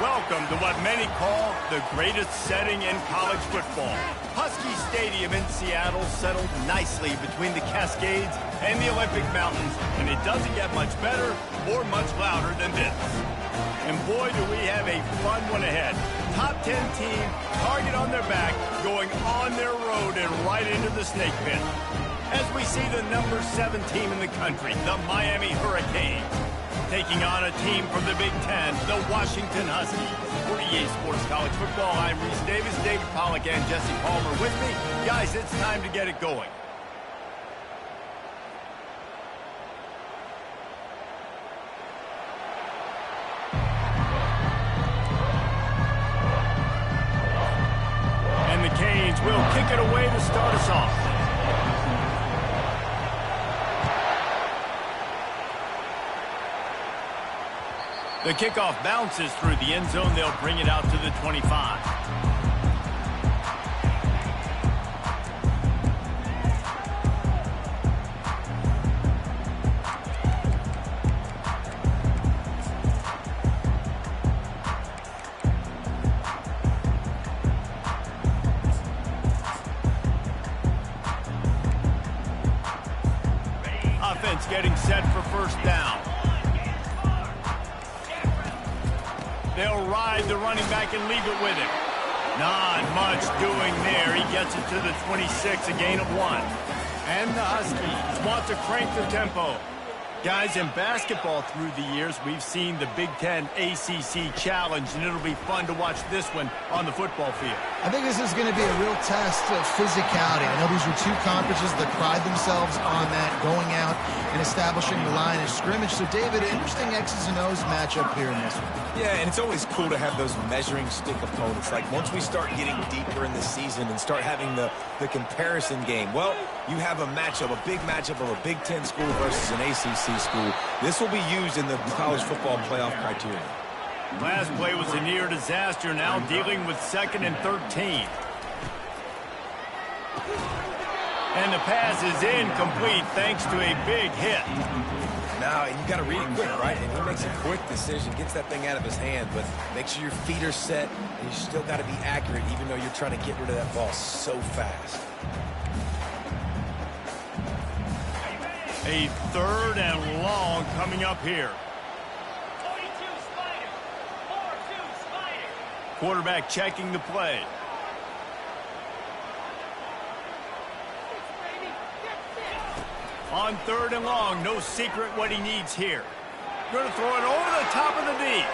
Welcome to what many call the greatest setting in college football. Husky Stadium in Seattle settled nicely between the Cascades and the Olympic Mountains, and it doesn't get much better or much louder than this. And boy, do we have a fun one ahead. Top 10 team, target on their back, going on their road and right into the snake pit. As we see the number 7 team in the country, the Miami Hurricanes, taking on a team from the Big Ten, the Washington Huskies. For EA Sports College Football, I'm Reese Davis, David Pollack, and Jesse Palmer with me. Guys, it's time to get it going. And the Canes will kick it away to start us off. The kickoff bounces through the end zone. They'll bring it out to the 25. Offense getting set for first down. They'll ride the running back and leave it with him. Not much doing there. He gets it to the 26, a gain of 1. And the Huskies want to crank the tempo. Guys, in basketball through the years, we've seen the Big Ten ACC Challenge, and it'll be fun to watch this one on the football field. I think this is going to be a real test of physicality. I know these are two conferences that pride themselves on that, going out and establishing the line of scrimmage. So, David, interesting X's and O's matchup here in this one. Yeah, and it's always cool to have those measuring stick opponents. Like, once we start getting deeper in the season and start having the comparison game, well, you have a matchup, a big matchup of a Big Ten school versus an ACC school. This will be used in the college football playoff criteria. Last play was a near disaster, now dealing with 2nd and 13. And the pass is incomplete thanks to a big hit. Now, you got to read it quick, right? And he makes a quick decision, gets that thing out of his hand, but make sure your feet are set, and you still got to be accurate even though you're trying to get rid of that ball so fast. A 3rd and long coming up here. Quarterback checking the play. On 3rd and long, no secret what he needs here. Going to throw it over the top of the D.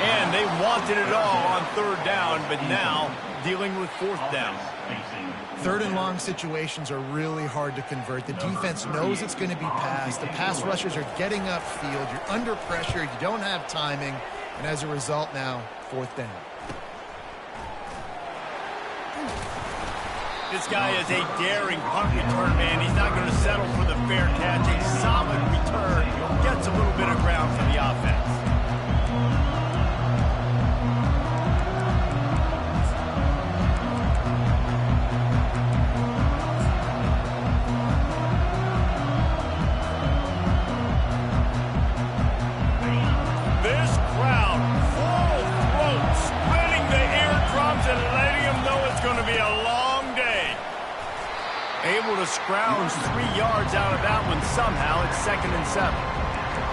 And they wanted it all on 3rd down, but now dealing with 4th down. 3rd and long situations are really hard to convert. The defense knows it's going to be passed. The pass rushers are getting upfield. You're under pressure. You don't have timing. And as a result now, 4th down. This guy is a daring punt return man. He's not going to settle for the fair catch. A solid return. Gets a little bit of ground for the offense. This crowd, full throat, splitting the eardrums and letting them know it's going to be a long day. Able to scrounge 3 yards out of that one somehow. It's 2nd and 7.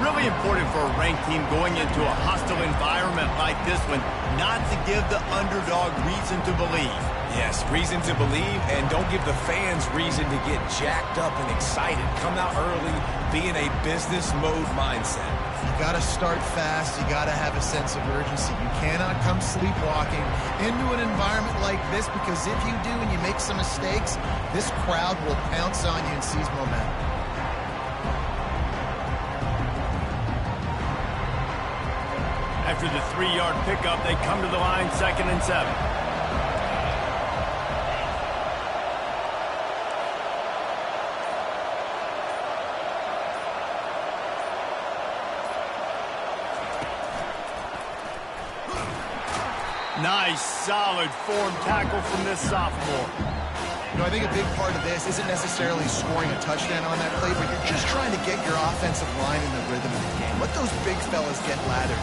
Really important for a ranked team going into a hostile environment like this one not to give the underdog reason to believe. Yes, reason to believe, and don't give the fans reason to get jacked up and excited. Come out early, be in a business mode mindset. You got to start fast. You got to have a sense of urgency. You cannot come sleepwalking into an environment like this, because if you do and you make some mistakes, this crowd will pounce on you and seize momentum. After the 3-yard pickup, they come to the line, 2nd and 7. Nice, solid form tackle from this sophomore. You know, I think a big part of this isn't necessarily scoring a touchdown on that play, but you're just trying to get your offensive line in the rhythm of the game. Let those big fellas get lathered.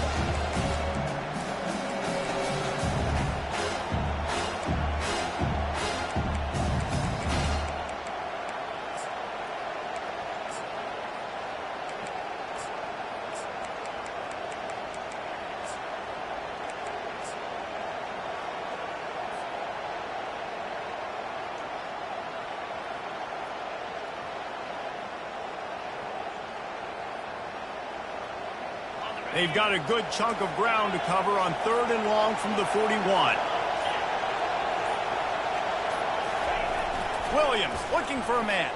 They've got a good chunk of ground to cover on 3rd and long from the 41. Williams looking for a man.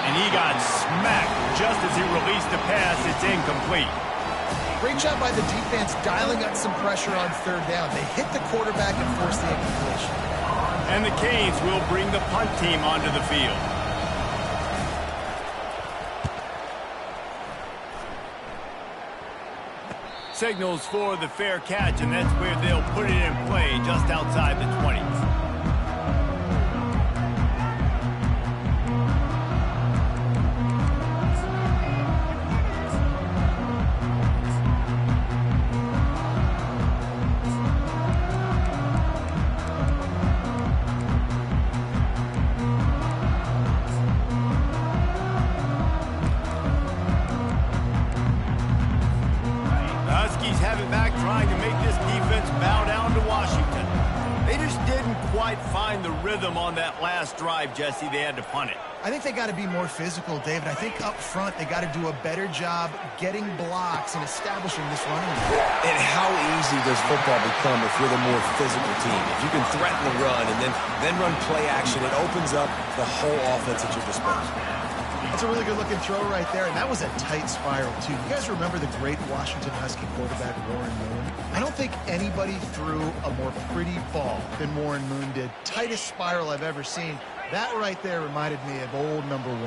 And he got smacked just as he released the pass. It's incomplete. Great job by the defense dialing up some pressure on 3rd down. They hit the quarterback and forced the incompletion. And the Canes will bring the punt team onto the field. Signals for the fair catch, and that's where they'll put it in play just outside the 20s. Find the rhythm on that last drive, Jesse. They had to punt it. I think they got to be more physical, David. I think up front they got to do a better job getting blocks and establishing this running game. And how easy does football become if you're the more physical team? If you can threaten the run and then run play action, it opens up the whole offense at your disposal. That's a really good-looking throw right there, and that was a tight spiral, too. You guys remember the great Washington Husky quarterback Warren Moon? I don't think anybody threw a more pretty ball than Warren Moon did. Tightest spiral I've ever seen. That right there reminded me of old number 1.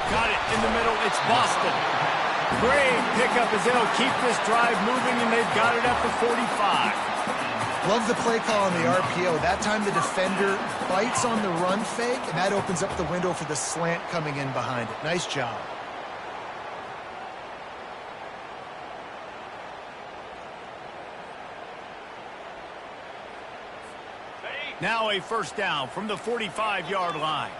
Got it in the middle. It's Boston. Great pickup as they'll keep this drive moving, and they've got it at the 45. Love the play call on the RPO. That time the defender bites on the run fake, and that opens up the window for the slant coming in behind it. Nice job. Now a first down from the 45-yard line.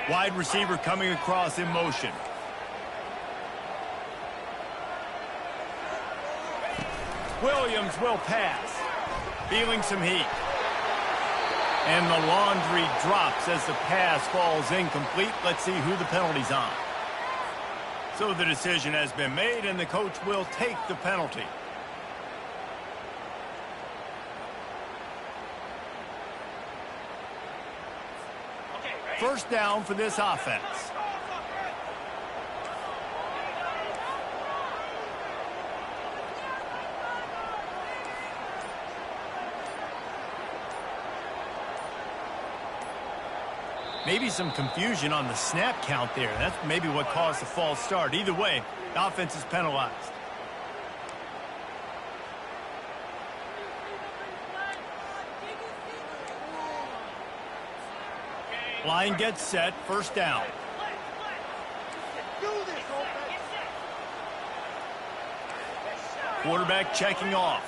Wide receiver coming across in motion. Williams will pass. Feeling some heat. And the laundry drops as the pass falls incomplete. Let's see who the penalty's on. So the decision has been made, and the coach will take the penalty. First down for this offense. Maybe some confusion on the snap count there. That's maybe what caused the false start. Either way, the offense is penalized. Line gets set, first down. Quarterback checking off.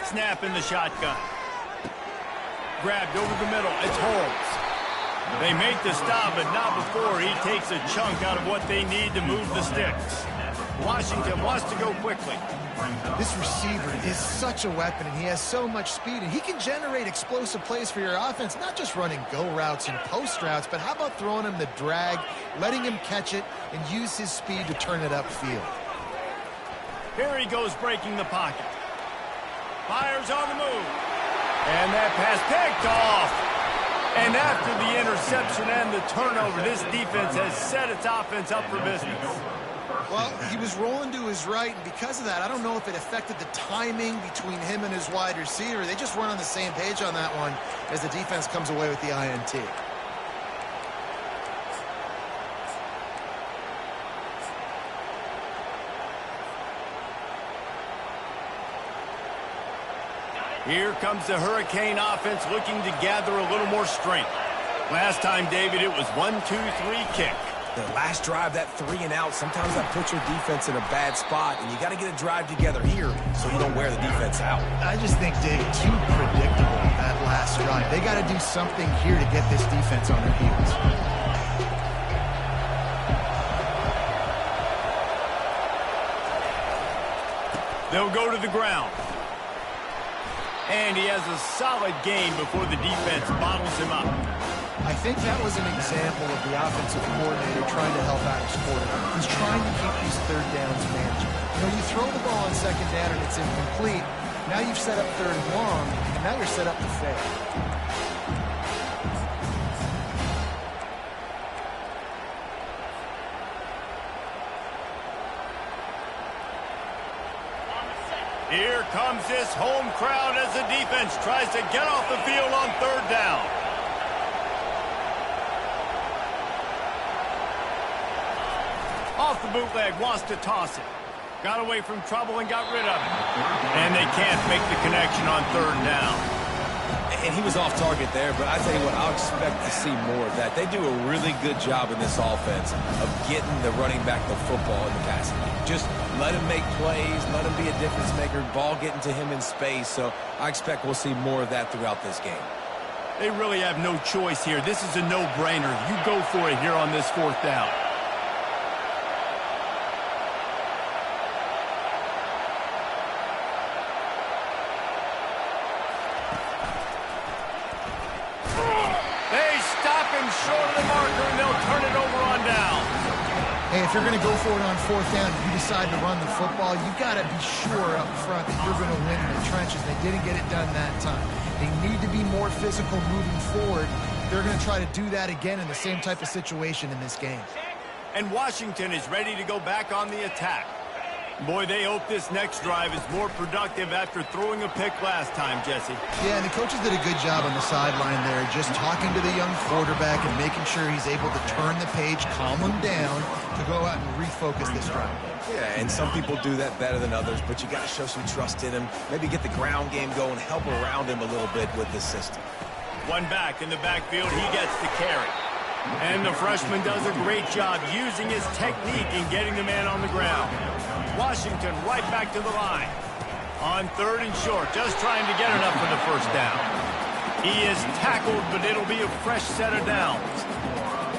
Snap in the shotgun. Grabbed over the middle. It's Holmes. They make the stop, but not before he takes a chunk out of what they need to move the sticks. Washington wants to go quickly. This receiver is such a weapon, and he has so much speed, and he can generate explosive plays for your offense, not just running go routes and post routes, but how about throwing him the drag, letting him catch it, and use his speed to turn it upfield. Here he goes breaking the pocket. Fires on the move. And that pass picked off. And after the interception and the turnover, this defense has set its offense up for business. Well, he was rolling to his right, and because of that, I don't know if it affected the timing between him and his wide receiver. They just weren't on the same page on that one as the defense comes away with the INT. Here comes the Hurricane offense looking to gather a little more strength. Last time, David, it was 1-2-3 kick. The last drive, that 3 and out, sometimes that puts your defense in a bad spot, and you got to get a drive together here so you don't wear the defense out. I just think, Dave, too predictable, that last drive. They got to do something here to get this defense on their heels. They'll go to the ground. And he has a solid gain before the defense bottles him up. I think that was an example of the offensive coordinator trying to help out his quarterback. He's trying to keep these third downs manageable. You know, you throw the ball on second down and it's incomplete. Now you've set up third and long, and now you're set up to fail. Here comes this home crowd as the defense tries to get off the field on third down. Off the bootleg, wants to toss it. Got away from trouble and got rid of it. And they can't make the connection on third down. And he was off target there, but I tell you what, I'll expect to see more of that. They do a really good job in this offense of getting the running back the football in the passing game. Just let him make plays, let him be a difference maker, ball getting to him in space. So I expect we'll see more of that throughout this game. They really have no choice here. This is a no-brainer. You go for it here on this fourth down. Short of the marker, and they'll turn it over on down. Hey, if you're going to go for it on fourth down and you decide to run the football, you've got to be sure up front that you're going to win in the trenches. They didn't get it done that time. They need to be more physical moving forward. They're going to try to do that again in the same type of situation in this game. And Washington is ready to go back on the attack. Boy, they hope this next drive is more productive after throwing a pick last time, Jesse. Yeah, and the coaches did a good job on the sideline there, just talking to the young quarterback and making sure he's able to turn the page, calm him down, to go out and refocus this drive. Yeah, and some people do that better than others, but you got to show some trust in him. Maybe get the ground game going, help around him a little bit with this system. One back in the backfield, he gets the carry. And the freshman does a great job using his technique in getting the man on the ground. Washington right back to the line. On third and short, just trying to get enough for the first down. He is tackled, but it'll be a fresh set of downs.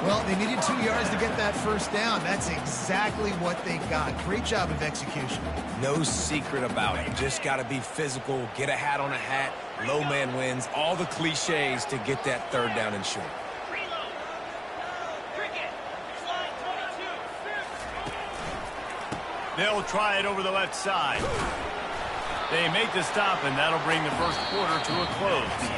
Well, they needed 2 yards to get that first down. That's exactly what they got. Great job of execution. No secret about it. Just got to be physical, get a hat on a hat, low man wins, all the cliches to get that third down and short. They'll try it over the left side. They make the stop, and that'll bring the first quarter to a close.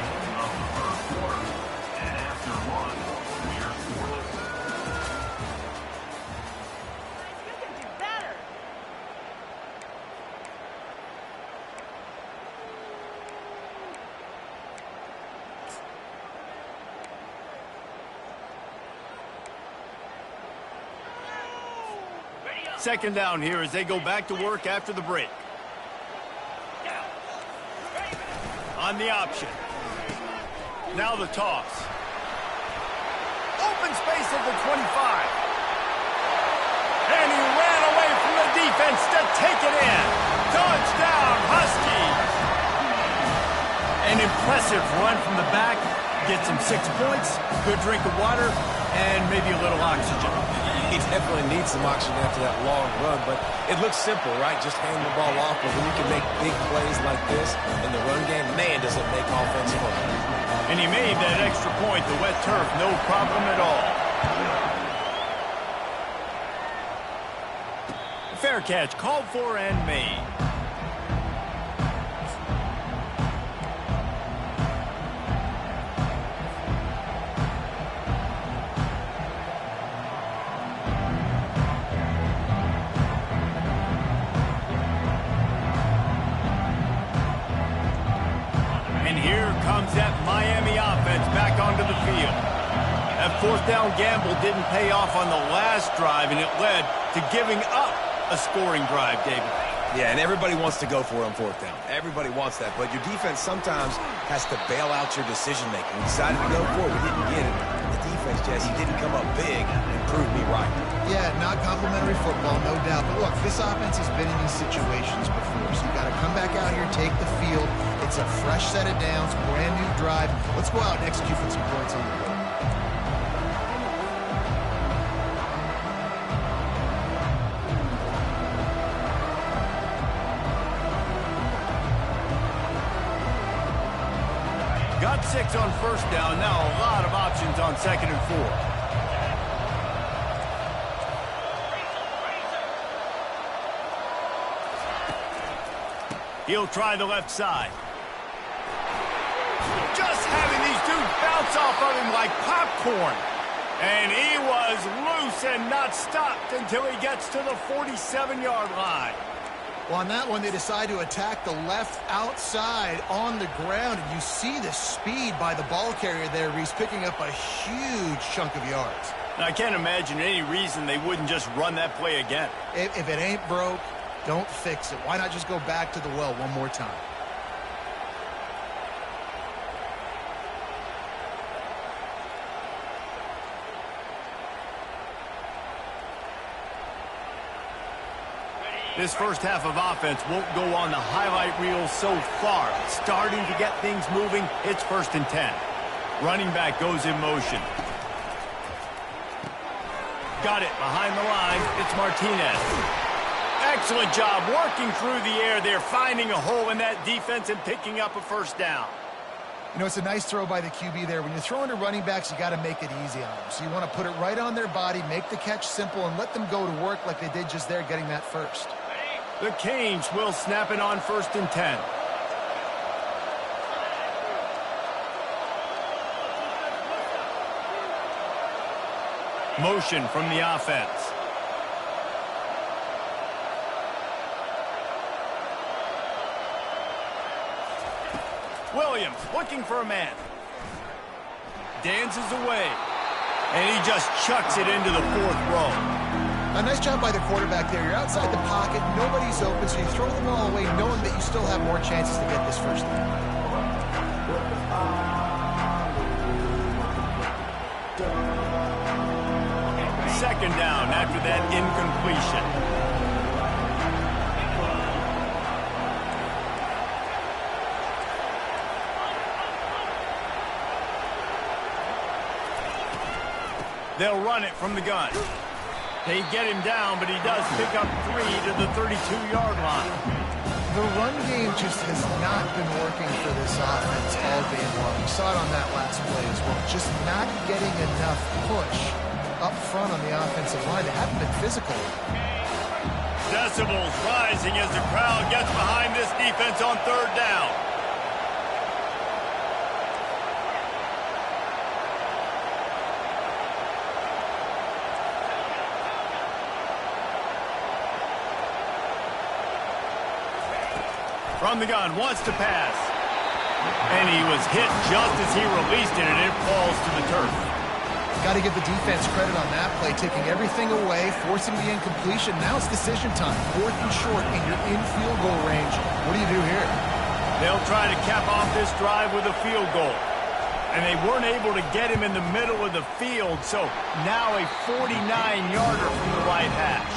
Second down here as they go back to work after the break. On the option. Now the toss. Open space at the 25. And he ran away from the defense to take it in. Touchdown, Huskies. An impressive run from the back. Gets him 6 points, good drink of water, and maybe a little oxygen. He definitely needs some oxygen after that long run, but it looks simple, right? Just hand the ball off, but when you can make big plays like this in the run game, man, does it make offense fun. And he made that extra point, the wet turf, no problem at all. Fair catch, called for and made. That Miami offense back onto the field. That fourth down gamble didn't pay off on the last drive, and it led to giving up a scoring drive, David. Yeah, and everybody wants to go for it on fourth down. Everybody wants that, but your defense sometimes has to bail out your decision-making. We decided to go for it. We didn't get it. The defense, Jesse, didn't come up big and prove me right. Yeah, not complimentary football, no doubt. But look, this offense has been in these situations before, so you got to come back out here, take the field. It's a fresh set of downs, brand new drive. Let's go out and execute for some points on the board. Got 6 on first down. Now a lot of options on 2nd and 4. He'll try the left side. Just having these dudes bounce off of him like popcorn. And he was loose and not stopped until he gets to the 47-yard line. Well, on that one, they decide to attack the left outside on the ground. And you see the speed by the ball carrier there, Reese, picking up a huge chunk of yards. And I can't imagine any reason they wouldn't just run that play again. If it ain't broke, don't fix it. Why not just go back to the well one more time? This first half of offense won't go on the highlight reel so far. Starting to get things moving, it's 1st and 10. Running back goes in motion. Got it behind the line. It's Martinez. Excellent job working through the air there, finding a hole in that defense and picking up a first down. You know, it's a nice throw by the QB there. When you're throwing to running backs, you got to make it easy on them. So you want to put it right on their body, make the catch simple, and let them go to work like they did just there, getting that first. The Canes will snap it on 1st and 10. Motion from the offense. Williams looking for a man. Dances away. And he just chucks it into the 4th row. A nice job by the quarterback there. You're outside the pocket, nobody's open, so you throw the ball away knowing that you still have more chances to get this first down. 2nd down after that incompletion. They'll run it from the gun. They get him down, but he does pick up 3 to the 32-yard line. The run game just has not been working for this offense all game long. We saw it on that last play as well. Just not getting enough push up front on the offensive line. They haven't been physical. Decibels rising as the crowd gets behind this defense on 3rd down. From the gun, wants to pass. And he was hit just as he released it, and it falls to the turf. Got to give the defense credit on that play, taking everything away, forcing the incompletion. Now it's decision time. 4th and short, and you're in field goal range. What do you do here? They'll try to cap off this drive with a field goal. And they weren't able to get him in the middle of the field, so now a 49-yarder from the right hash.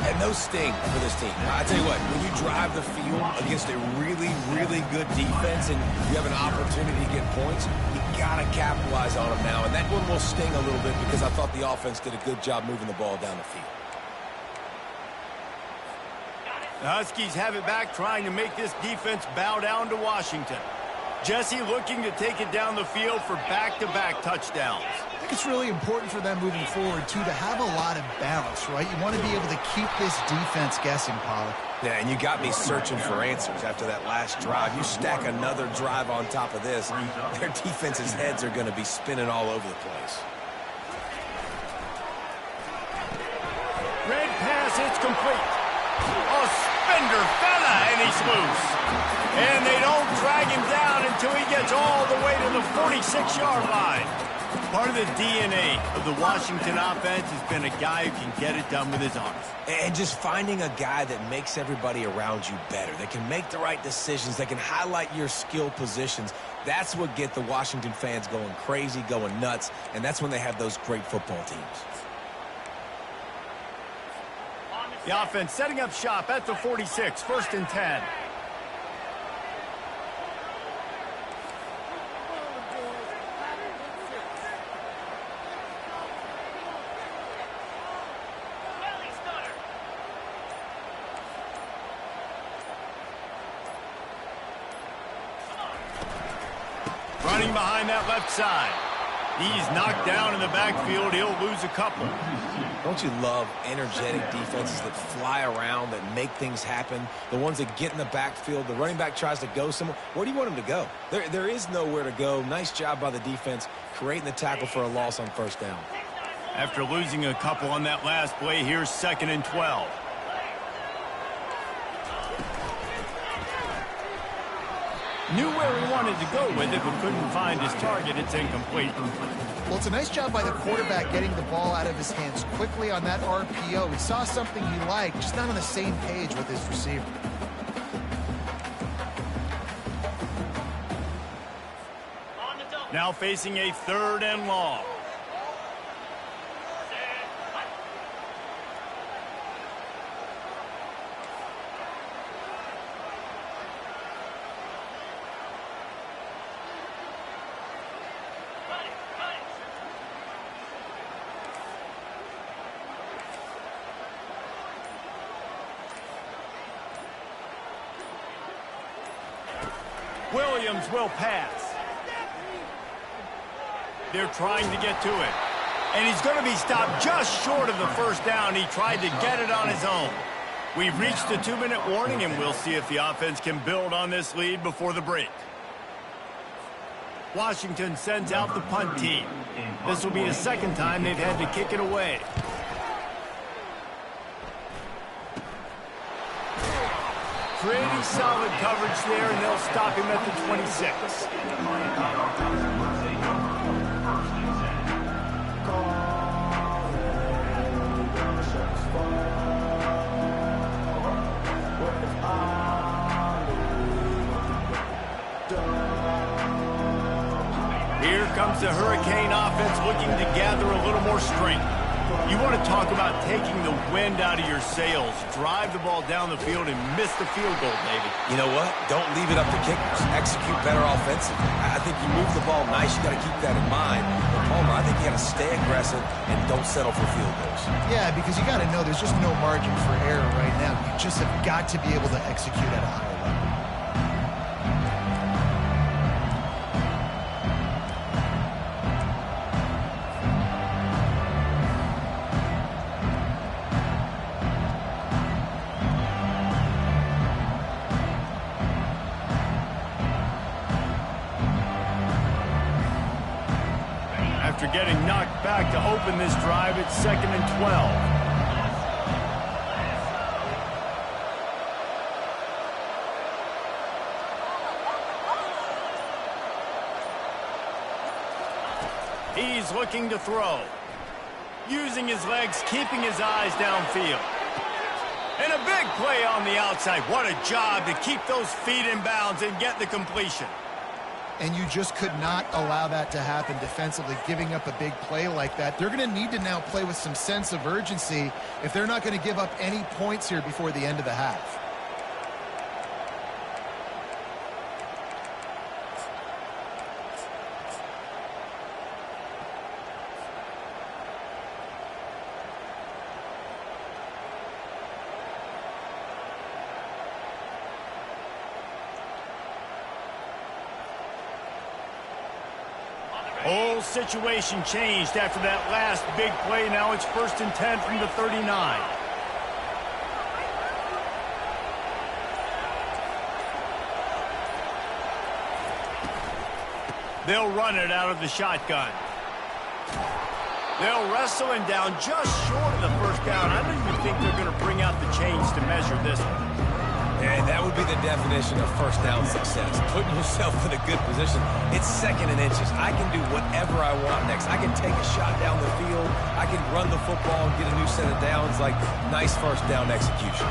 And those sting for this team. I tell you what, when you drive the field against a really, really good defense and you have an opportunity to get points, you got to capitalize on them now. And that one will sting a little bit because I thought the offense did a good job moving the ball down the field. The Huskies have it back, trying to make this defense bow down to Washington. Jesse looking to take it down the field for back-to-back touchdowns. I think it's really important for them moving forward, too, to have a lot of balance, right? You want to be able to keep this defense guessing, Pollock. Yeah, and you got me searching for answers after that last drive. You stack another drive on top of this, their defense's heads are going to be spinning all over the place. Red pass, it's complete. A spender fella, and he's loose. And they don't drag him down until he gets all the way to the 46-yard line. Part of the DNA of the Washington offense has been a guy who can get it done with his arms. And just finding a guy that makes everybody around you better, that can make the right decisions, that can highlight your skill positions. That's what gets the Washington fans going crazy, going nuts, and that's when they have those great football teams. The offense setting up shop at the 46, 1st and 10. running behind that left side. He's knocked down in the backfield. He'll lose a couple. Don't you love energetic defenses that fly around, that make things happen? The ones that get in the backfield. The running back tries to go somewhere. Where do you want him to go? There is nowhere to go. Nice job by the defense creating the tackle for a loss on first down. After losing a couple on that last play, here's 2nd and 12. Knew where he wanted to go with it, but couldn't find his target. It's incomplete. Well, it's a nice job by the quarterback getting the ball out of his hands quickly on that RPO. He saw something he liked, just not on the same page with his receiver. Now facing a 3rd and long. Williams will pass. They're trying to get to it. And he's going to be stopped just short of the first down. He tried to get it on his own. We've reached the 2-minute warning, and we'll see if the offense can build on this lead before the break. Washington sends out the punt team. This will be the 2nd time they've had to kick it away. Pretty solid coverage there, and they'll stop him at the 26. Here comes the Hurricane offense looking to gather a little more strength. You want to talk about taking the wind out of your sails. Drive the ball down the field and miss the field goal, David. You know what? Don't leave it up to kickers. Execute better offensively. I think you move the ball nice. You got to keep that in mind. But Palmer, I think you got to stay aggressive and don't settle for field goals. Yeah, because you got to know there's just no margin for error right now. You just have got to be able to execute at a high level. After getting knocked back to open this drive, it's 2nd and 12. He's looking to throw. Using his legs, keeping his eyes downfield. And a big play on the outside. What a job to keep those feet in bounds and get the completion. And you just could not allow that to happen defensively, giving up a big play like that. They're going to need to now play with some sense of urgency if they're not going to give up any points here before the end of the half. Whole situation changed after that last big play. Now it's 1st and 10 from the 39. They'll run it out of the shotgun. They'll wrestle him down just short of the first down. I don't even think they're going to bring out the chains to measure this one. And that would be the definition of first down success. Putting yourself in a good position. It's 2nd and inches. I can do whatever I want next. I can take a shot down the field. I can run the football and get a new set of downs. Like, nice first down execution.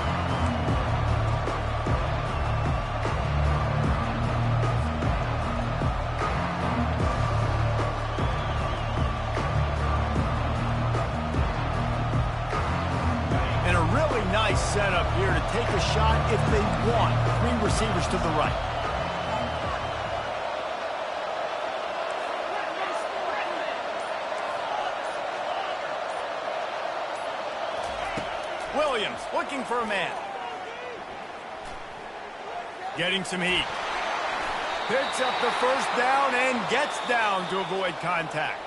Nice setup here to take a shot if they want. 3 receivers to the right. Williams looking for a man. Getting some heat. Picks up the first down and gets down to avoid contact.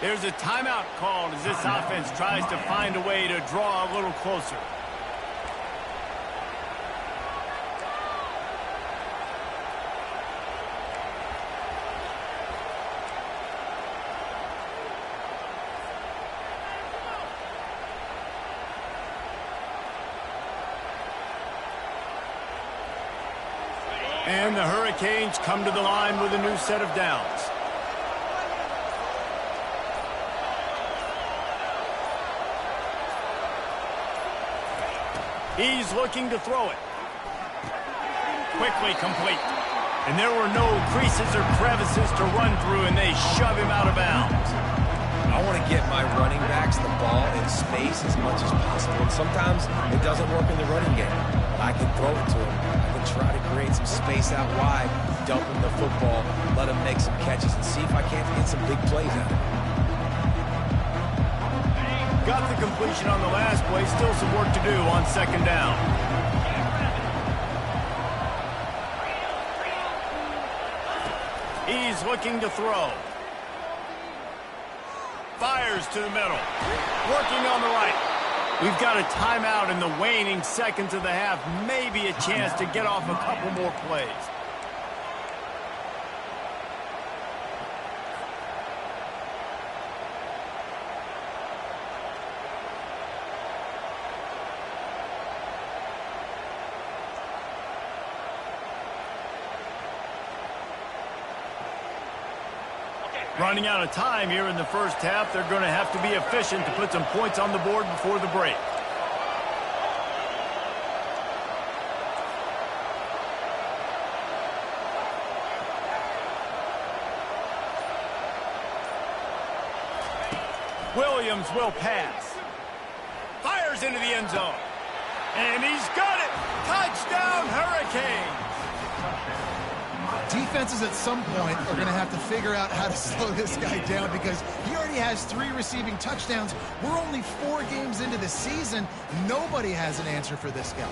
There's a timeout called as this offense tries to find a way to draw a little closer. And the Hurricanes come to the line with a new set of downs. He's looking to throw it. Quickly complete. And there were no creases or crevices to run through, and they shove him out of bounds. I want to get my running backs the ball in space as much as possible. And sometimes it doesn't work in the running game. I can throw it to him. I can try to create some space out wide, dump him the football, let him make some catches, and see if I can't get some big plays out of it. Got the completion on the last play. Still some work to do on second down. He's looking to throw. Fires to the middle. Working on the right. We've got a timeout in the waning seconds of the half. Maybe a chance to get off a couple more plays. Running out of time here in the first half. They're going to have to be efficient to put some points on the board before the break. Williams will pass. Fires into the end zone. And he's got it. Touchdown, Hurricanes. Defenses at some point are going to have to figure out how to slow this guy down because he already has 3 receiving touchdowns. We're only 4 games into the season. Nobody has an answer for this guy.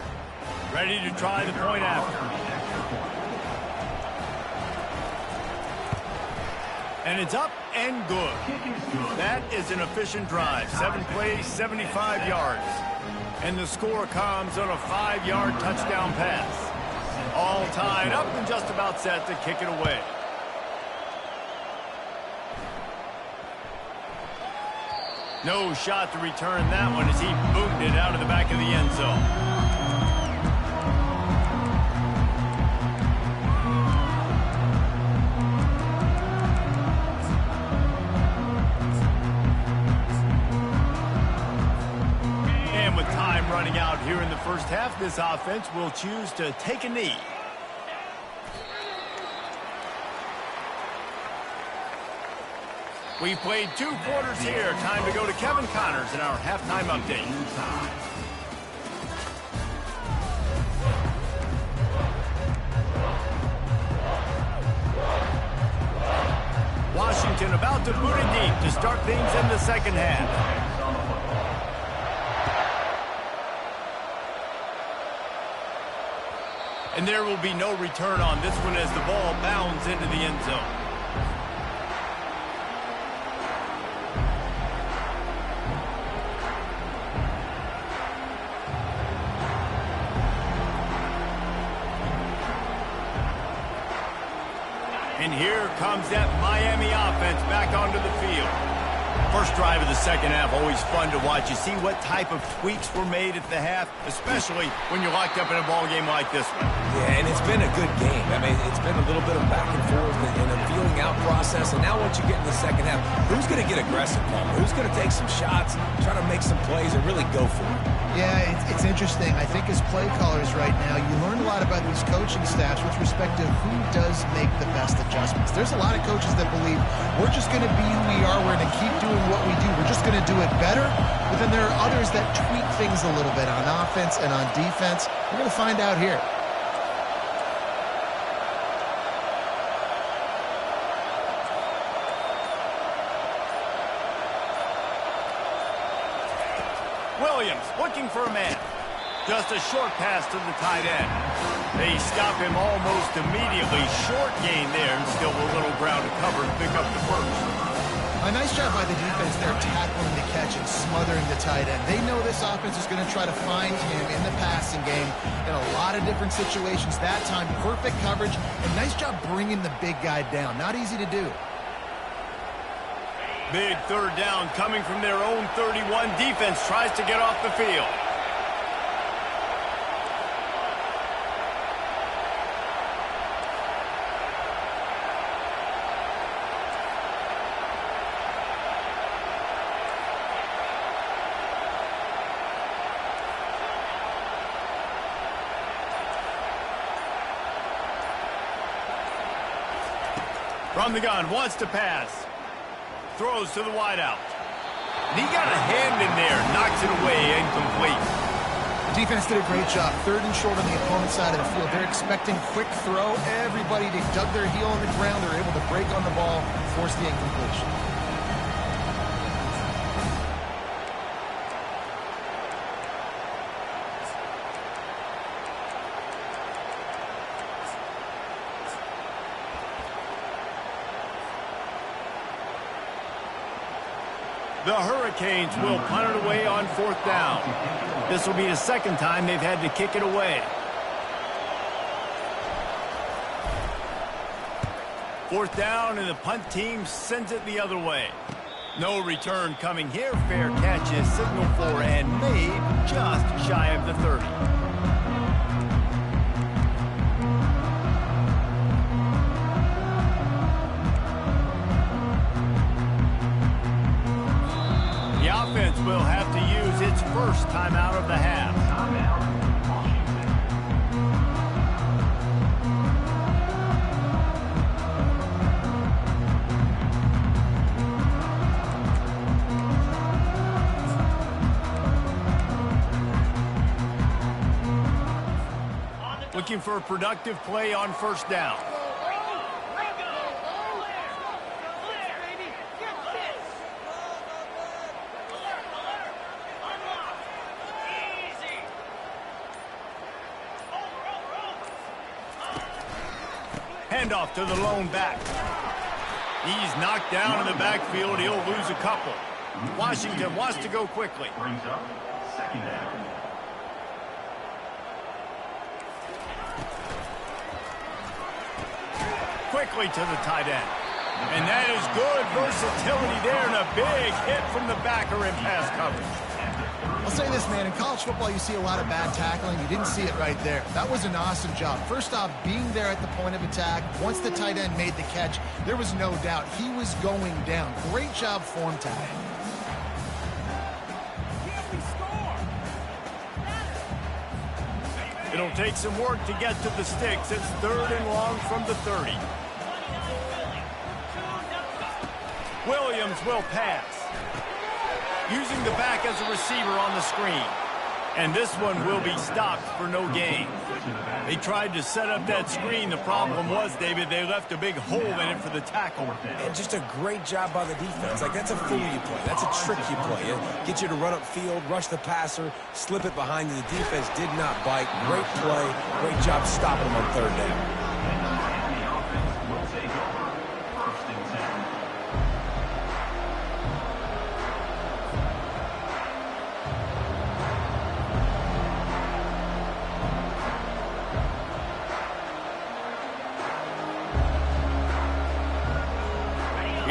Ready to try the point after. And it's up and good. That is an efficient drive. 7 plays, 75 yards. And the score comes on a 5-yard touchdown pass. All tied up and just about set to kick it away. No shot to return that one as he boomed it out of the back of the end zone. And with time running out here in the first half, this offense will choose to take a knee. We played 2 quarters here. Time to go to Kevin Connors in our halftime update. Washington about to boot it deep to start things in the second half. And there will be no return on this one as the ball bounds into the end zone. And here comes that Miami offense back onto the field. First drive of the second half, always fun to watch. You see what type of tweaks were made at the half, especially when you're locked up in a ball game like this one. Yeah, and it's been a good game. I mean, it's been a little bit of back and forth and a feeling out process. And now once you get in the second half, who's going to get aggressive, Palmer? Who's going to take some shots, try to make some plays, and really go for it? Yeah, it's interesting. I think as play callers right now, you learn a lot about these coaching staffs with respect to who does make the best adjustments. There's a lot of coaches that believe we're just going to be who we are. We're going to keep doing what we do. We're just going to do it better. But then there are others that tweak things a little bit on offense and on defense. We're going to find out here. Williams looking for a man. Just a short pass to the tight end. They stop him almost immediately. Short gain there, and still a little ground to cover to pick up the first. A nice job by the defense there, tackling the catch and smothering the tight end. They know this offense is going to try to find him in the passing game in a lot of different situations. That time, perfect coverage, and nice job bringing the big guy down. Not easy to do. Big third down coming from their own 31. Defense tries to get off the field. From the gun, wants to pass. Throws to the wideout. He got a hand in there, knocks it away, incomplete. The defense did a great job. Third and short on the opponent's side of the field. They're expecting quick throw. Everybody, they dug their heel on the ground. They're able to break on the ball, force the incompletion. The Hurricanes will punt it away on fourth down. This will be the second time they've had to kick it away. Fourth down, and the punt team sends it the other way. No return coming here. Fair catch is signaled for and made just shy of the 30. Offense will have to use its first timeout of the half. Looking for a productive play on first down. Handoff to the lone back. He's knocked down in the backfield. He'll lose a couple. Washington wants to go quickly. Brings up second down. Quickly to the tight end. And that is good versatility there, and a big hit from the backer in pass coverage. I'll say this, man. In college football, you see a lot of bad tackling. You didn't see it right there. That was an awesome job. First off, being there at the point of attack. Once the tight end made the catch, there was no doubt he was going down. Great job form tackling. It'll take some work to get to the sticks. It's third and long from the 30. Williams will pass. Using the back as a receiver on the screen. And this one will be stopped for no gain. They tried to set up that screen. The problem was, David, they left a big hole in it for the tackle. And just a great job by the defense. Like, that's a fool you play. That's a trick you play. Get you to run up field, rush the passer, slip it behind you. The defense did not bite. Great play. Great job stopping them on third down.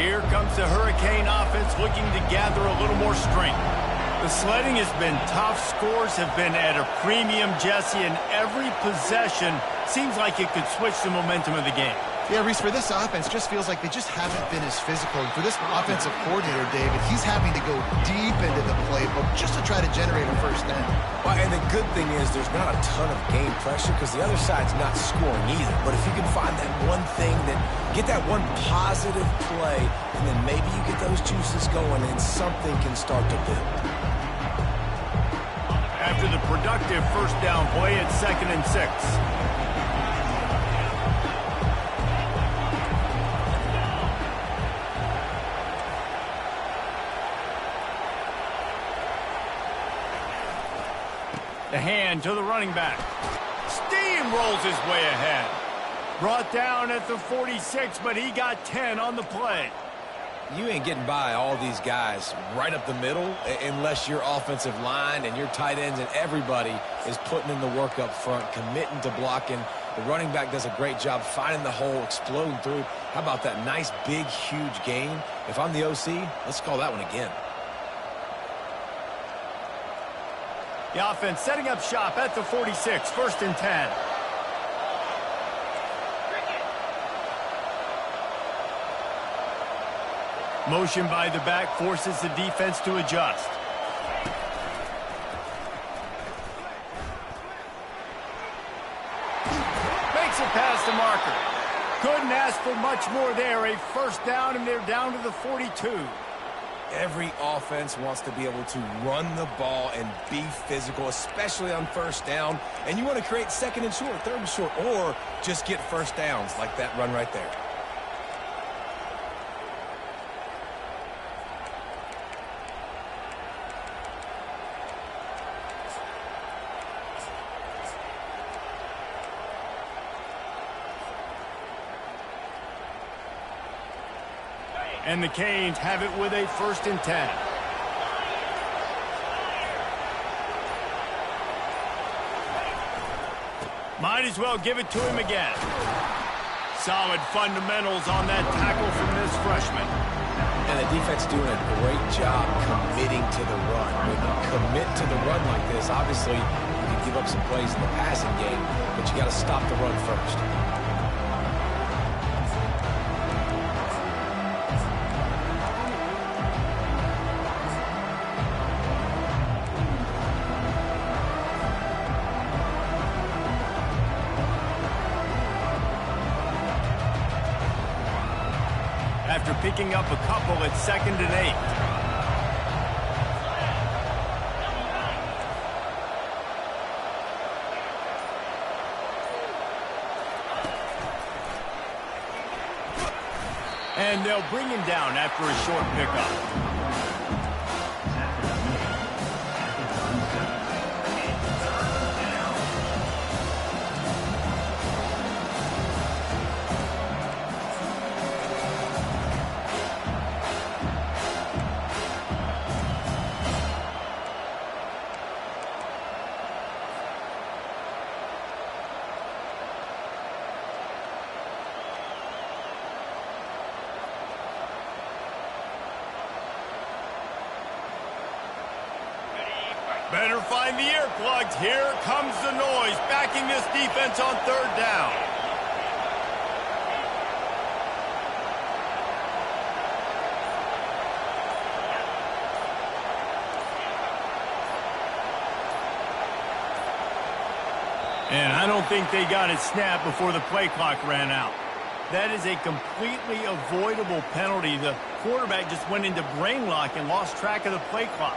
Here comes the Hurricane offense looking to gather a little more strength. The sledding has been tough. Scores have been at a premium, Jesse, and every possession seems like it could switch the momentum of the game. Yeah, Reese, for this offense, just feels like they just haven't been as physical. And for this offensive coordinator, David, he's having to go deep into the playbook just to try to generate a first down. Well, and the good thing is there's not a ton of game pressure because the other side's not scoring either. But if you can find that one thing, get that one positive play, and then maybe you get those juices going and something can start to build. After the productive first down play, it's 2nd and 6. The hand to the running back. steamrolls his way ahead. Brought down at the 46, but he got 10 on the play. You ain't getting by all these guys right up the middle unless your offensive line and your tight ends and everybody is putting in the work up front, committing to blocking. The running back does a great job finding the hole, exploding through. How about that nice, big, huge gain? If I'm the OC, let's call that one again. The offense setting up shop at the 46, 1st and 10. Motion by the back forces the defense to adjust. Makes it past the marker. Couldn't ask for much more there. A 1st down, and they're down to the 42. Every offense wants to be able to run the ball and be physical, especially on 1st down. And you want to create 2nd and short, 3rd and short, or just get 1st downs like that run right there. And the Canes have it with a 1st and 10. Might as well give it to him again. Solid fundamentals on that tackle from this freshman. And the defense doing a great job committing to the run. When you commit to the run like this, obviously you can give up some plays in the passing game, but you got to stop the run first. After picking up a couple at 2nd and 8. And they'll bring him down after a short pickup. Better find the earplugs. Here comes the noise, backing this defense on 3rd down. And I don't think they got it snapped before the play clock ran out. That is a completely avoidable penalty. The quarterback just went into brain lock and lost track of the play clock.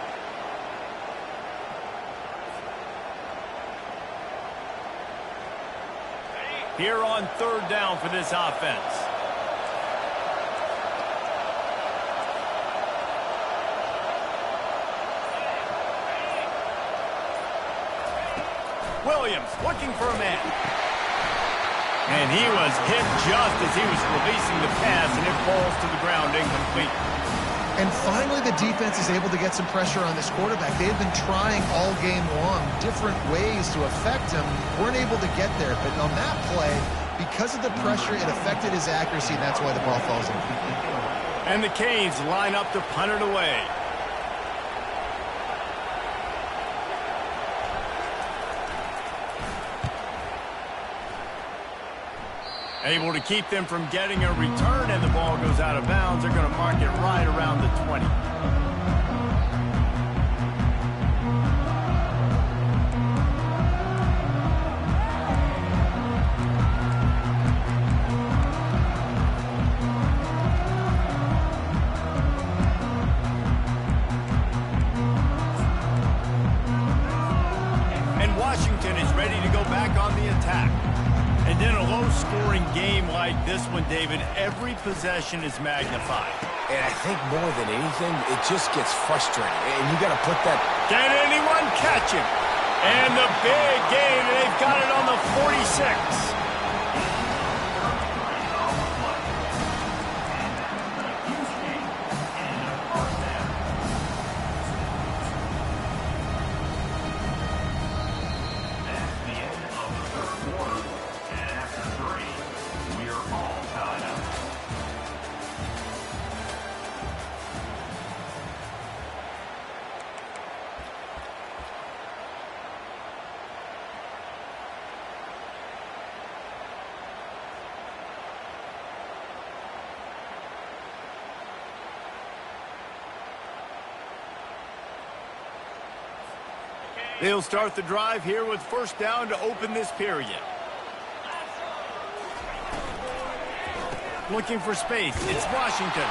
Here on 3rd down for this offense. Williams looking for a man. And he was hit just as he was releasing the pass, and it falls to the ground incomplete. And finally, the defense is able to get some pressure on this quarterback. They've been trying all game long different ways to affect him. Weren't able to get there. But on that play, because of the pressure, it affected his accuracy, and that's why the ball falls incomplete. And the Canes line up to punt it away. Able to keep them from getting a return, and the ball goes out of bounds. They're going to mark it right around the 20. And Washington is ready to go back on the attack. And in a low-scoring game like this one, David, every possession is magnified. And I think more than anything, it just gets frustrating. And you got to put that... Can anyone catch him? And the big gain, and they've got it on the 46. They'll start the drive here with first down to open this period. Looking for space. It's Washington.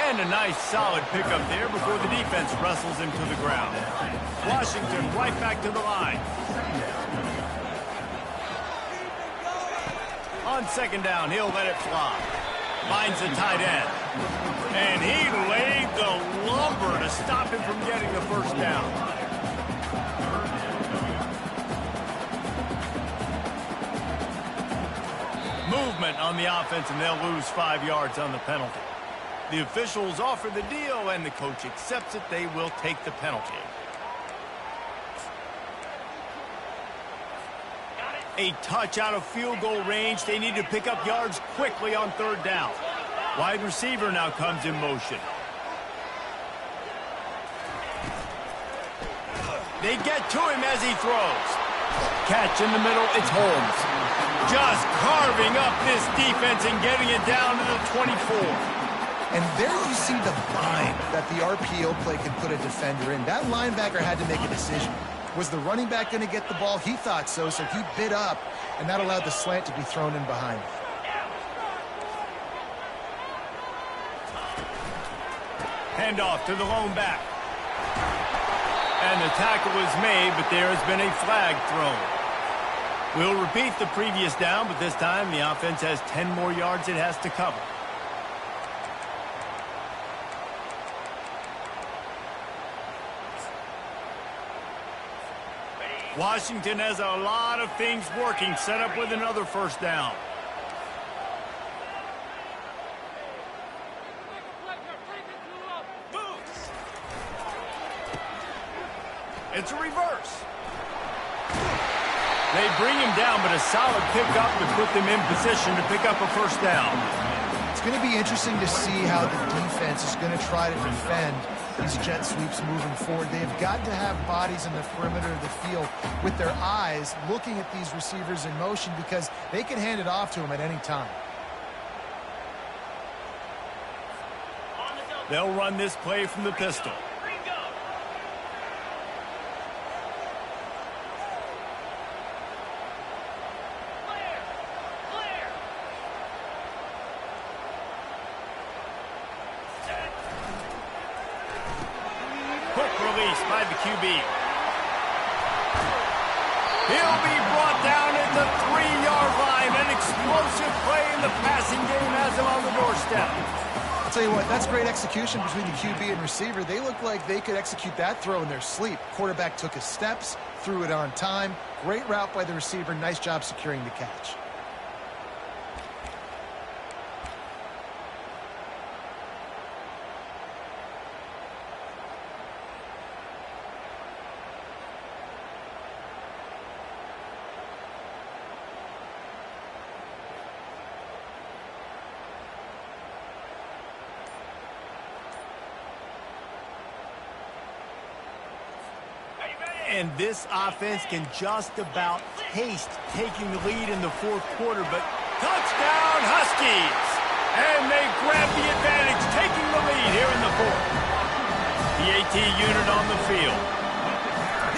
And a nice solid pickup there before the defense wrestles him to the ground. Washington right back to the line. On second down, he'll let it fly. Finds the tight end. And he laid the lumber to stop him from getting the first down. Movement on the offense, and they'll lose 5 yards on the penalty. The officials offer the deal, and the coach accepts it. They will take the penalty. A touch out of field goal range. They need to pick up yards quickly on third down. Wide receiver now comes in motion. They get to him as he throws. Catch in the middle, it's Holmes. Just carving up this defense and getting it down to the 24. And there you see the bind that the RPO play can put a defender in. That linebacker had to make a decision. Was the running back going to get the ball? He thought so, so he bit up, and that allowed the slant to be thrown in behind. Handoff to the lone back. And the tackle is made, but there has been a flag thrown. We'll repeat the previous down, but this time the offense has 10 more yards it has to cover. Washington has a lot of things working, set up with another first down. It's a reverse. They bring him down, but a solid pickup to put them in position to pick up a first down. It's going to be interesting to see how the defense is going to try to defend these jet sweeps moving forward. They've got to have bodies in the perimeter of the field with their eyes looking at these receivers in motion, because they can hand it off to them at any time. They'll run this play from the pistol. By the QB. He'll be brought down at the 3-yard line. An explosive play in the passing game has him on the doorstep. I'll tell you what, that's great execution between the QB and receiver. They look like they could execute that throw in their sleep. Quarterback took his steps, threw it on time. Great route by the receiver. Nice job securing the catch. And this offense can just about taste taking the lead in the fourth quarter, but touchdown Huskies! And they grab the advantage, taking the lead here in the fourth. The AT unit on the field.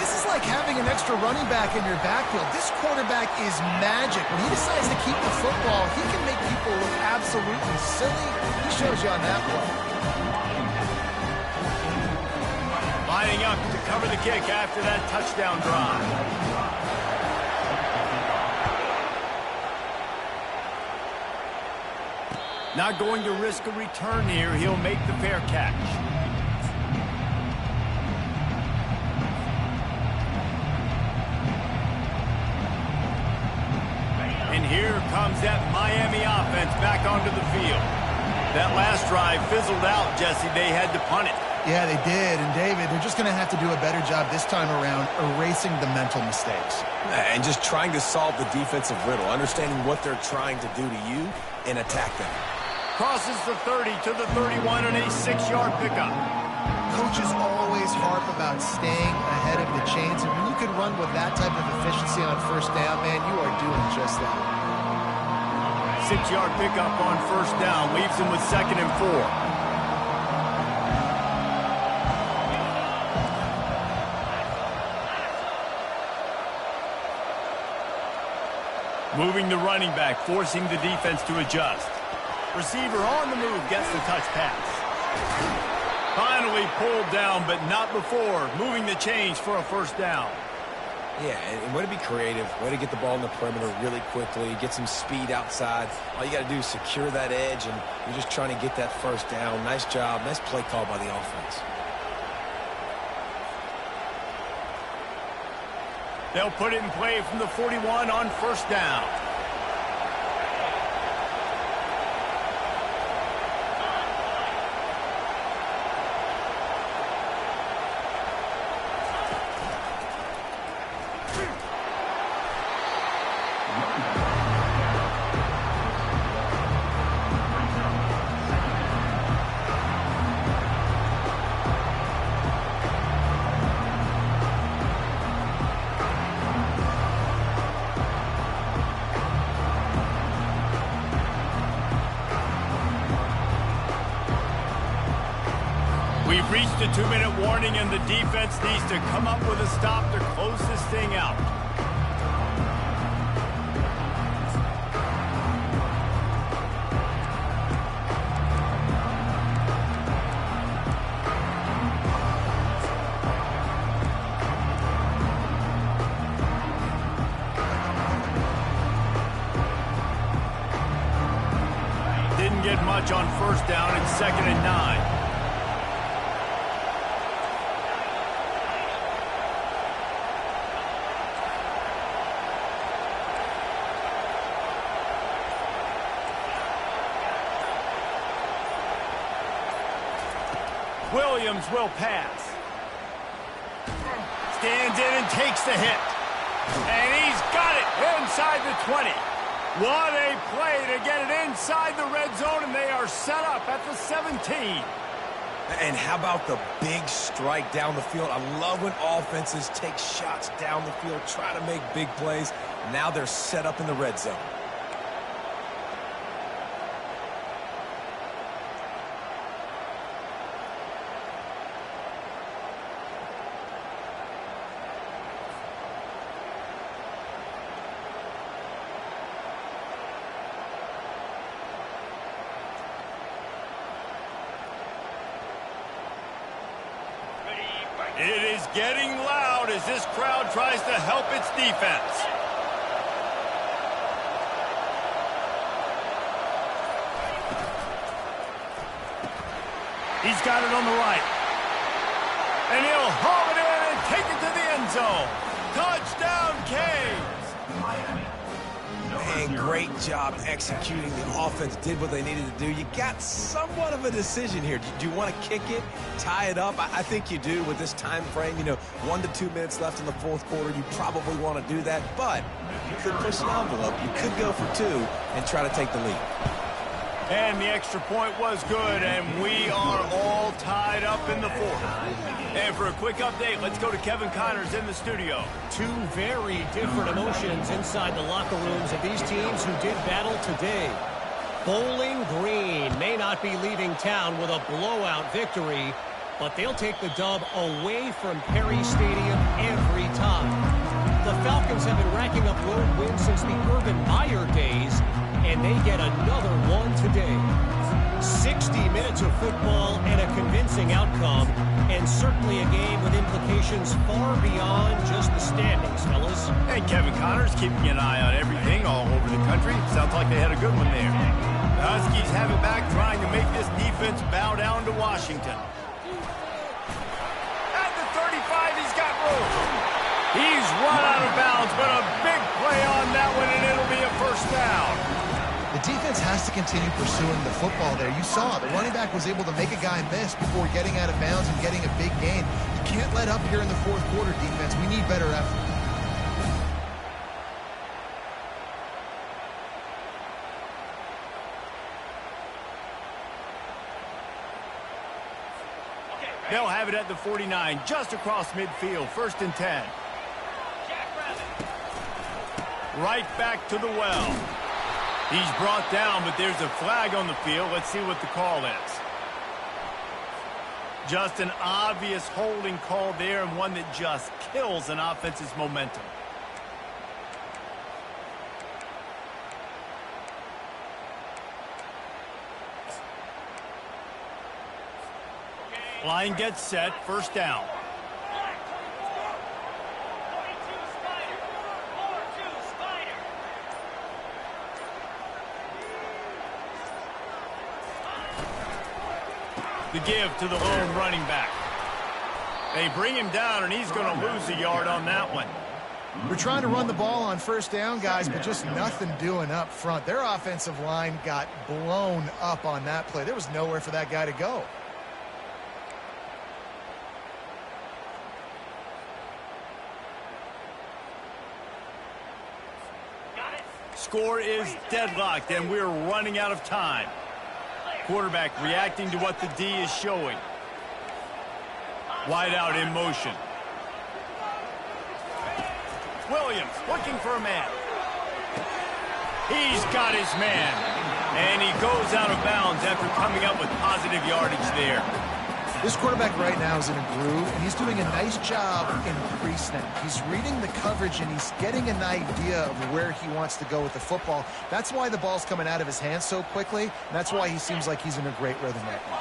This is like having an extra running back in your backfield. This quarterback is magic. When he decides to keep the football, he can make people look absolutely silly. He shows you on that one. Lining up to cover the kick after that touchdown drive. Not going to risk a return here. He'll make the fair catch. comes that Miami offense back onto the field. That last drive fizzled out, Jesse. They had to punt it. Yeah, they did. And, David, they're just going to have to do a better job this time around erasing the mental mistakes. And just trying to solve the defensive riddle, understanding what they're trying to do to you and attack them. Crosses the 30 to the 31 and a 6-yard pickup. Coaches always harp about staying ahead of the chains, and when you can run with that type of efficiency on first down, man, you are doing just that. 6-yard pickup on first down leaves him with 2nd and 4. Moving the running back, forcing the defense to adjust. Receiver on the move, gets the touch pass. Finally pulled down, but not before. Moving the chains for a first down. Yeah, and way to be creative, way to get the ball in the perimeter really quickly, get some speed outside. All you got to do is secure that edge, and you're just trying to get that first down. Nice job, nice play call by the offense. They'll put it in play from the 41 on first down. We've reached a 2-minute warning, and the defense needs to come up with a stop to close this thing out. Didn't get much on first down. It's 2nd and 9. Williams will pass. Stands in and takes the hit. And he's got it inside the 20. What a play to get it inside the red zone, and they are set up at the 17. And how about the big strike down the field? I love when offenses take shots down the field, try to make big plays. Now they're set up in the red zone. It is getting loud as this crowd tries to help its defense. He's got it on the right. And he'll haul it in and take it to the end zone. Touchdown, Canes! Miami. And great job executing. The offense did what they needed to do. You got somewhat of a decision here. Do you want to kick it, tie it up? I think you do with this time frame. 1 to 2 minutes left in the fourth quarter. You probably want to do that, but you could push the envelope. You could go for 2 and try to take the lead. And the extra point was good, and we are all tied up in the fourth. And for a quick update, let's go to Kevin Connors in the studio. Two very different emotions inside the locker rooms of these teams who did battle today. Bowling Green may not be leaving town with a blowout victory, but they'll take the dub away from Perry Stadium every time. The Falcons have been racking up road wins since the Urban Meyer days, and they get another one today. 60 minutes of football and a convincing outcome, and certainly a game with implications far beyond just the standings, fellas. And Kevin Connors keeping an eye on everything all over the country. Sounds like they had a good one there. The Huskies have it back, trying to make this defense bow down to Washington. At the 35, he's got room. He's run out of bounds, but a big play on that one, and it'll be a first down. defense has to continue pursuing the football there. You saw the running back was able to make a guy miss before getting out of bounds and getting a big gain. You can't let up here in the fourth quarter, defense. We need better effort. They'll have it at the 49, just across midfield, 1st and 10. Right back to the well. He's brought down, but there's a flag on the field. Let's see what the call is. Just an obvious holding call there, and one that just kills an offense's momentum. Line gets set, 1st down. The give to the lone running back. They bring him down, and he's going to lose a yard on that one. We're trying to run the ball on 1st down, guys, but just nothing doing up front. Their offensive line got blown up on that play. There was nowhere for that guy to go. Score is deadlocked, and we're running out of time. Quarterback reacting to what the D is showing. Wide out in motion. Williams looking for a man. He's got his man. And he goes out of bounds after coming up with positive yardage there. This quarterback right now is in a groove, and he's doing a nice job in pre-snap. He's reading the coverage, and he's getting an idea of where he wants to go with the football. That's why the ball's coming out of his hands so quickly, and that's why he seems like he's in a great rhythm right now.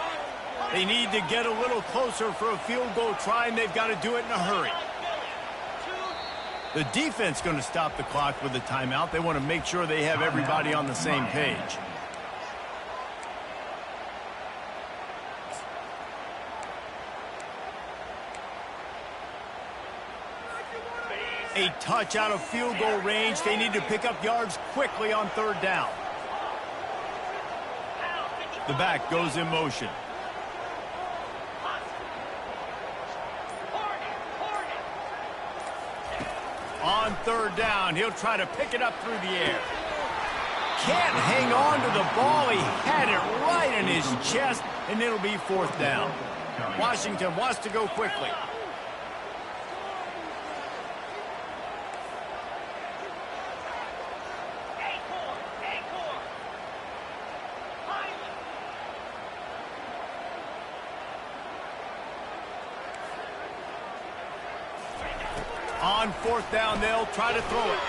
They need to get a little closer for a field goal try, and they've got to do it in a hurry. The defense going to stop the clock with a timeout. They want to make sure they have everybody on the same page. A touch out of field goal range. They need to pick up yards quickly on 3rd down. The back goes in motion. On 3rd down, he'll try to pick it up through the air. Can't hang on to the ball. He had it right in his chest, and it'll be 4th down. Washington wants to go quickly. On 4th down, they'll try to throw it.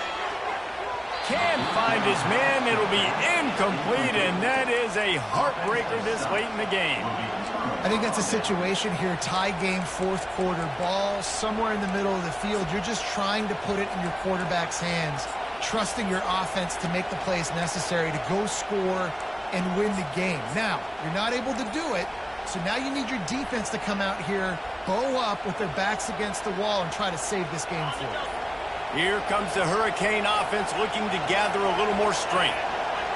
Can't find his man. It'll be incomplete, and that is a heartbreaker this late in the game. I think that's a situation here, tie game, 4th quarter, ball somewhere in the middle of the field. You're just trying to put it in your quarterback's hands, trusting your offense to make the plays necessary to go score and win the game. Now, you're not able to do it, so now you need your defense to come out here, bow up with their backs against the wall, and try to save this game for you. Here comes the Hurricane offense looking to gather a little more strength.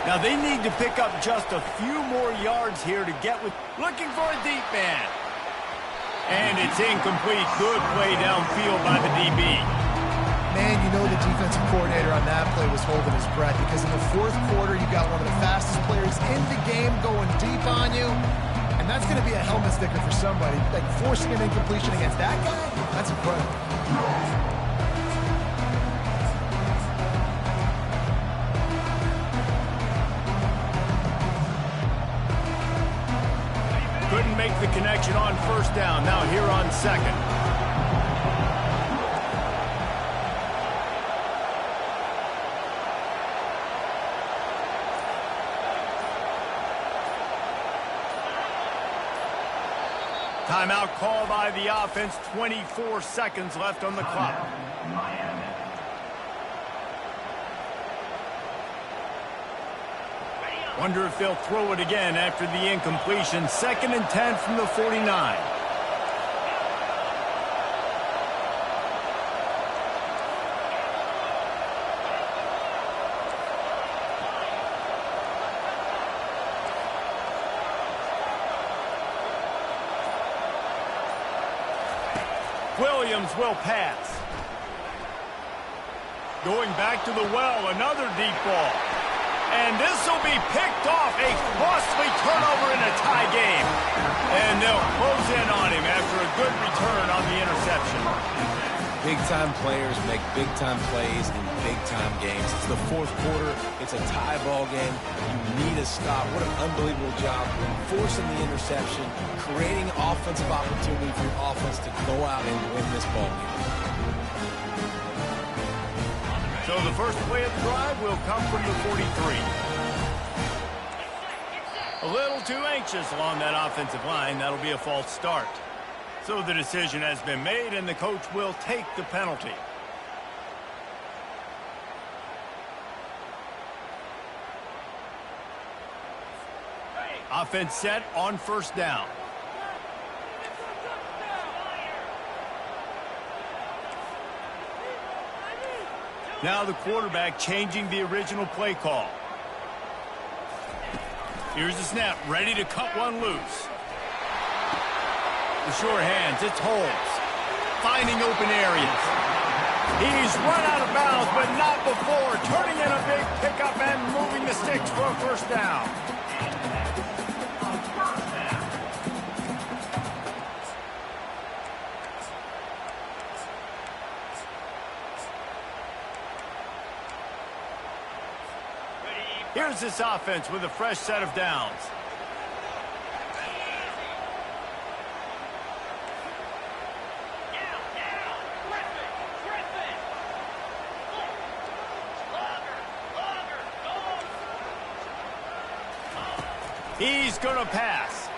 Now they need to pick up just a few more yards here to get with, looking for a deep man. And it's incomplete. Good play downfield by the DB. Man, you know the defensive coordinator on that play was holding his breath, because in the 4th quarter, you got one of the fastest players in the game going deep on you. And that's going to be a helmet sticker for somebody. Like, forcing an incompletion against that guy, that's incredible. Couldn't make the connection on 1st down. Now here on 2nd. Timeout called by the offense. 24 seconds left on the clock. Wonder if they'll throw it again after the incompletion. 2nd and 10 from the 49. Williams will pass. Going back to the well, another deep ball. And this will be picked off, a costly turnover in a tie game. And they'll close in on him after a good return on the interception. Big-time players make big-time plays in big-time games. It's the fourth quarter. It's a tie ball game. You need a stop. What an unbelievable job forcing the interception, creating offensive opportunity for your offense to go out and win this ball game. So the first play of the drive will come from the 43. A little too anxious along that offensive line. That'll be a false start. So the decision has been made, and the coach will take the penalty. Offense set on first down. Now the quarterback changing the original play call. Here's the snap, ready to cut one loose. The sure hands, it's Holmes. Finding open areas. He's run out of bounds, but not before. Turning in a big pickup and moving the sticks for a first down. Here's this offense with a fresh set of downs. He's going to pass.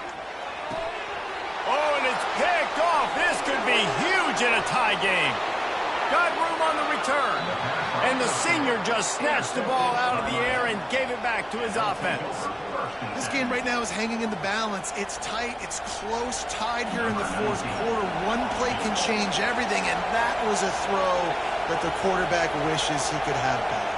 Oh, and it's picked off. This could be huge in a tie game. Got room on the return. And the senior just snatched the ball out of the air and gave it back to his offense. This game right now is hanging in the balance. It's tight. It's close. Tied here in the fourth quarter. One play can change everything, and that was a throw that the quarterback wishes he could have back.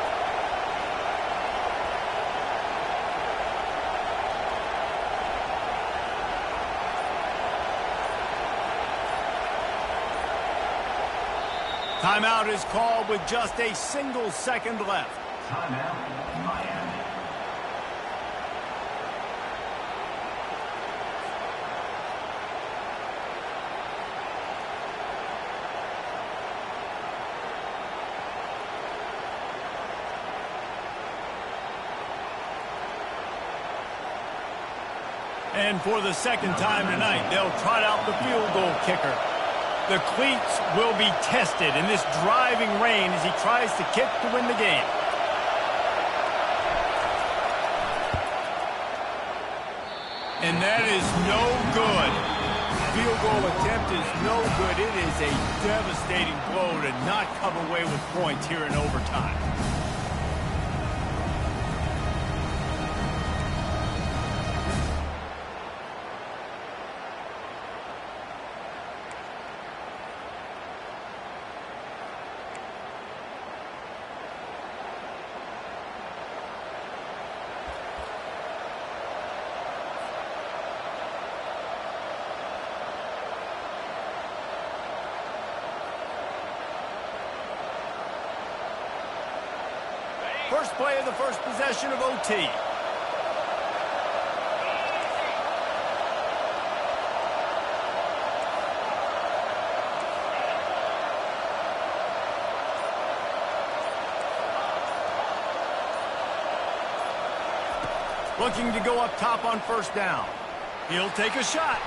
Timeout is called with just a single second left. Timeout, Miami. And for the second time tonight, they'll trot out the field goal kicker. The cleats will be tested in this driving rain as he tries to kick to win the game. And that is no good. Field goal attempt is no good. It is a devastating blow to not come away with points here in overtime. First play of the first possession of OT. Looking to go up top on first down. He'll take a shot.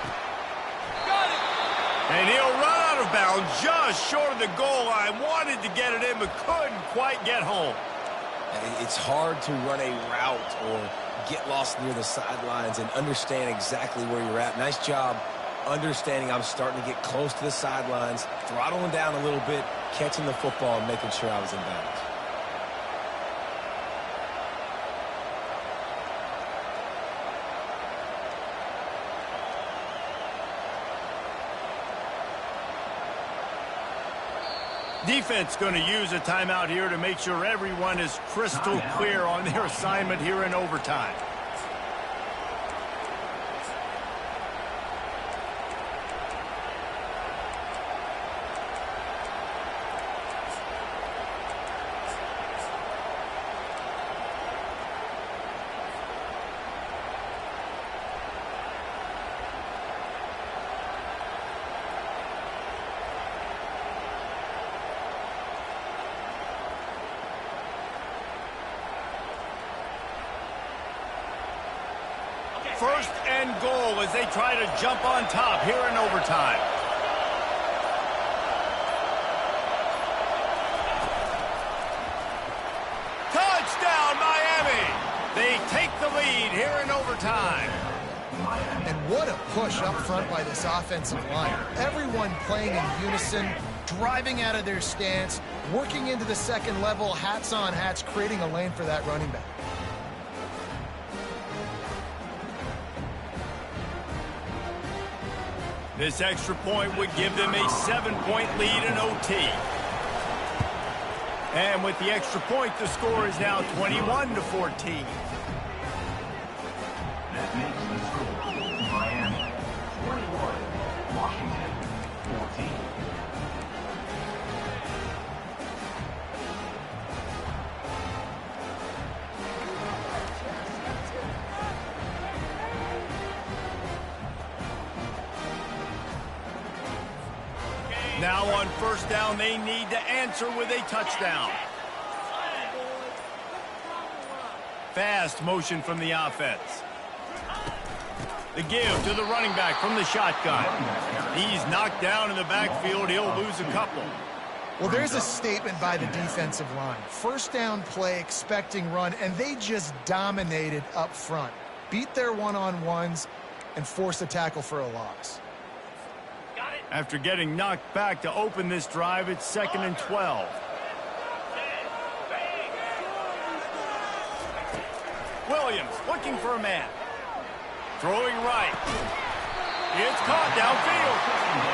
Got it! And he'll run out of bounds just short of the goal line. Wanted to get it in, but couldn't quite get home. It's hard to run a route or get lost near the sidelines and understand exactly where you're at. Nice job understanding I'm starting to get close to the sidelines, throttling down a little bit, catching the football and making sure I was in bounds. Defense going to use a timeout here to make sure everyone is crystal clear on their assignment here in overtime. First and goal as they try to jump on top here in overtime. Touchdown, Miami! They take the lead here in overtime. And what a push up front by this offensive line. Everyone playing in unison, driving out of their stance, working into the second level, hats on hats, creating a lane for that running back. This extra point would give them a 7-point lead in OT. And with the extra point, the score is now 21-14. That makes the score Miami 21, Washington 14. Now on first down, they need to answer with a touchdown. Fast motion from the offense. The give to the running back from the shotgun. He's knocked down in the backfield. He'll lose a couple. Well, there's a statement by the defensive line. First down play, expecting run, and they just dominated up front. Beat their one-on-ones and forced a tackle for a loss. After getting knocked back to open this drive, it's 2nd and 12. Williams looking for a man. Throwing right. It's caught downfield.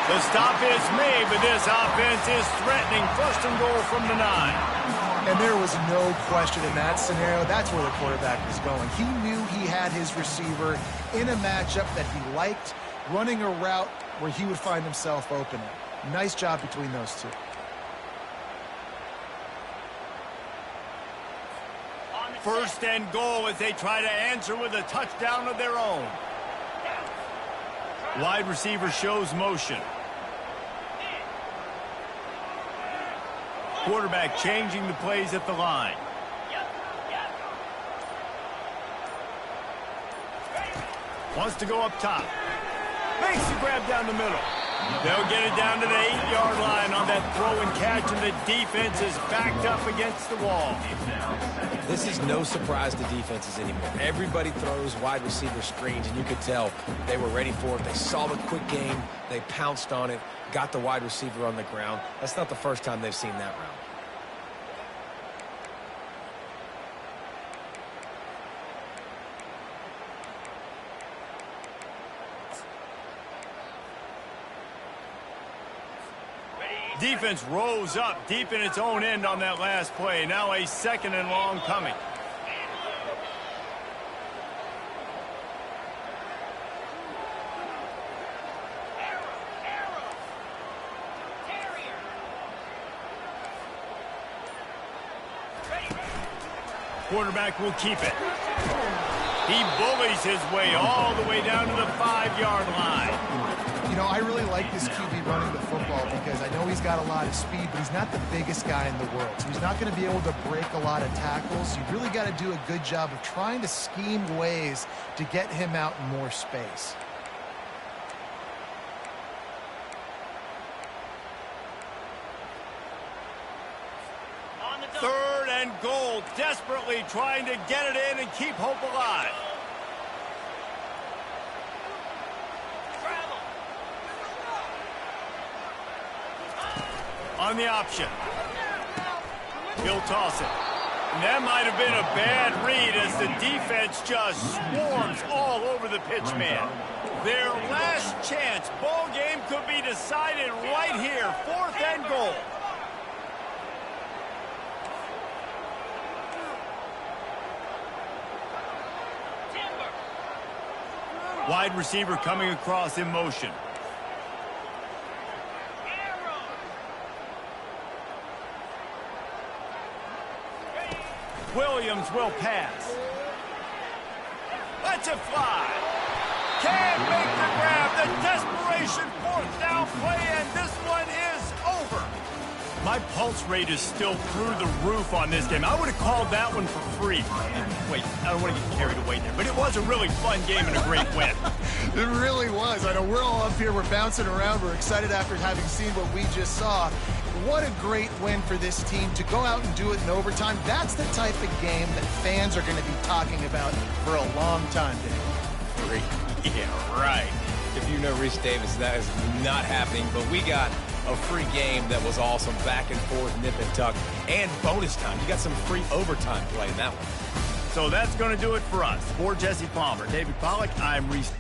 The stop is made, but this offense is threatening 1st and goal from the 9. And there was no question in that scenario. That's where the quarterback was going. He knew he had his receiver in a matchup that he liked, running a route where he would find himself open. Nice job between those two. First and goal as they try to answer with a touchdown of their own. Wide receiver shows motion. Quarterback changing the plays at the line. Wants to go up top. Makes the grab down the middle. They'll get it down to the 8-yard line on that throw and catch, and the defense is backed up against the wall. This is no surprise to defenses anymore. Everybody throws wide receiver screens, and you could tell they were ready for it. They saw the quick game. They pounced on it, got the wide receiver on the ground. That's not the first time they've seen that route. Defense rose up deep in its own end on that last play. Now a 2nd and long coming. Quarterback will keep it. He bullies his way all the way down to the 5-yard line. You know, I really like this QB running the football because I know he's got a lot of speed, but he's not the biggest guy in the world. So he's not going to be able to break a lot of tackles. You really got to do a good job of trying to scheme ways to get him out in more space. Third and goal, desperately trying to get it in and keep hope alive. On the option. He'll toss it. And that might have been a bad read as the defense just swarms all over the pitch man. Their last chance. Ball game could be decided right here. 4th and goal. Wide receiver coming across in motion. Williams will pass. Lets it fly. Can't make the grab. The desperation 4th down play, and this one is over. My pulse rate is still through the roof on this game. I would have called that one for free. Wait, I don't want to get carried away there, but it was a really fun game and a great win. It really was. I know we're all up here, we're bouncing around, we're excited after having seen what we just saw. What a great win for this team to go out and do it in overtime. That's the type of game that fans are going to be talking about for a long time, Dave. Yeah, right. If you know Rich Davis, that is not happening, but we got a free game that was awesome, back and forth, nip and tuck, and bonus time. You got some free overtime play in that one. So that's going to do it for us. For Jesse Palmer, David Pollack, I'm Reese.